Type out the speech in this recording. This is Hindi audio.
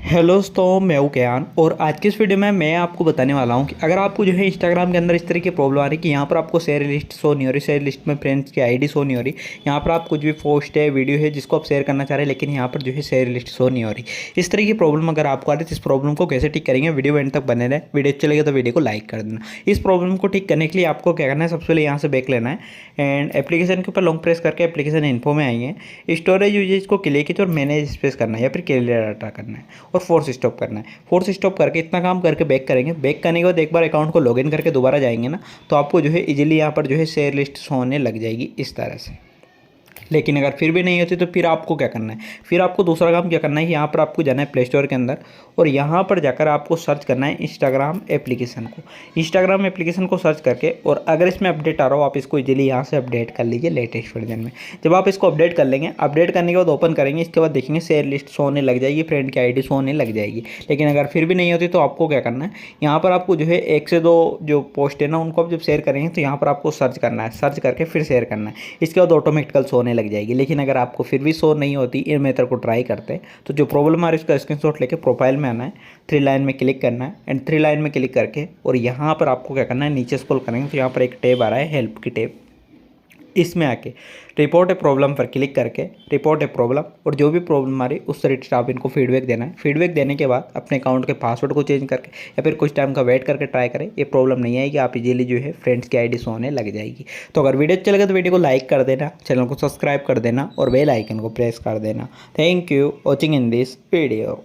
हेलो दोस्तों, मैं हूं ज्ञान और आज की इस वीडियो में मैं आपको बताने वाला हूं कि अगर आपको जो है इंस्टाग्राम के अंदर इस तरह की प्रॉब्लम आ रही है कि यहाँ पर आपको शेयर लिस्ट शो नहीं हो रही, शेयर लिस्ट में फ्रेंड्स की आईडी शो नहीं हो रही, यहाँ पर आप कुछ भी पोस्ट है, वीडियो है जिसको आप शेयर करना चाह रहे हैं लेकिन यहाँ पर जो है शेयर लिस्ट शो नहीं हो रही। इस तरह की प्रॉब्लम अगर आपको आ रही है तो इस प्रॉब्लम को कैसे ठीक करेंगे, वीडियो एंड तक बने रहे। वीडियो अच्छी लगे तो वीडियो को लाइक कर देना। इस प्रॉब्लम को ठीक करने के लिए आपको क्या करना है, सबसे पहले यहाँ से बैक लेना है एंड एप्लीकेशन के ऊपर लॉन्ग प्रेस करके एप्लीकेशन इन्फो में आएंगे। स्टोरेज यूजेज को क्लिक कीजिए और मैनेज स्पेस करना है या फिर क्लियर डाटा करना है और फोर्स स्टॉप करना है। फोर्स स्टॉप करके इतना काम करके बैक करेंगे। बैक करने के बाद एक बार अकाउंट को लॉगिन करके दोबारा जाएंगे ना, तो आपको जो है इजीली यहाँ पर जो है शेयर लिस्ट शो होने लग जाएगी इस तरह से। लेकिन अगर फिर भी नहीं होती तो फिर आपको क्या करना है, फिर आपको दूसरा काम क्या करना है, यहाँ पर आपको जाना है प्ले स्टोर के अंदर और यहाँ पर जाकर आपको सर्च करना है इंस्टाग्राम एप्लीकेशन को। इंस्टाग्राम एप्लीकेशन को सर्च करके और अगर इसमें अपडेट आ रहा हो आप इसको इजीली यहाँ से अपडेट कर लीजिए लेटेस्ट वर्जन में। जब आप इसको अपडेट कर लेंगे, अपडेट करने के बाद ओपन करेंगे, इसके बाद देखेंगे शेयर लिस्ट शो होने लग जाएगी, फ्रेंड की आईडी शो होने लग जाएगी। लेकिन अगर फिर भी नहीं होती तो आपको क्या करना है, यहाँ पर आपको जो है 1 से 2 जो पोस्ट है ना उनको आप जब शेयर करेंगे तो यहाँ पर आपको सर्च करना है, सर्च करके फिर शेयर करना है। इसके बाद ऑटोमेटिकल शो होने लग जाएगी। लेकिन अगर आपको फिर भी शो नहीं होती, इन मेथड को ट्राई करते हैं तो जो प्रॉब्लम आ रही है उसका स्क्रीनशॉट लेके प्रोफाइल में आना है, 3 लाइन में क्लिक करना है एंड 3 लाइन में क्लिक करके और यहाँ पर आपको क्या करना है, नीचे स्क्रॉल करेंगे तो यहाँ पर एक टैब आ रहा है हेल्प की टैब, इसमें आके रिपोर्ट ए प्रॉब्लम पर क्लिक करके रिपोर्ट ए प्रॉब्लम और जो भी प्रॉब्लम आ रही उससे रिलेटेड आप इनको फीडबैक देना है। फीडबैक देने के बाद अपने अकाउंट के पासवर्ड को चेंज करके या फिर कुछ टाइम का वेट करके ट्राई करें। ये प्रॉब्लम नहीं आएगी, आप इजीली जो है फ्रेंड्स की आईडी शो होने लग जाएगी। तो अगर वीडियो अच्छा लगे तो वीडियो को लाइक कर देना, चैनल को सब्सक्राइब कर देना और बेल आइकन को प्रेस कर देना। Thank you watching in this video.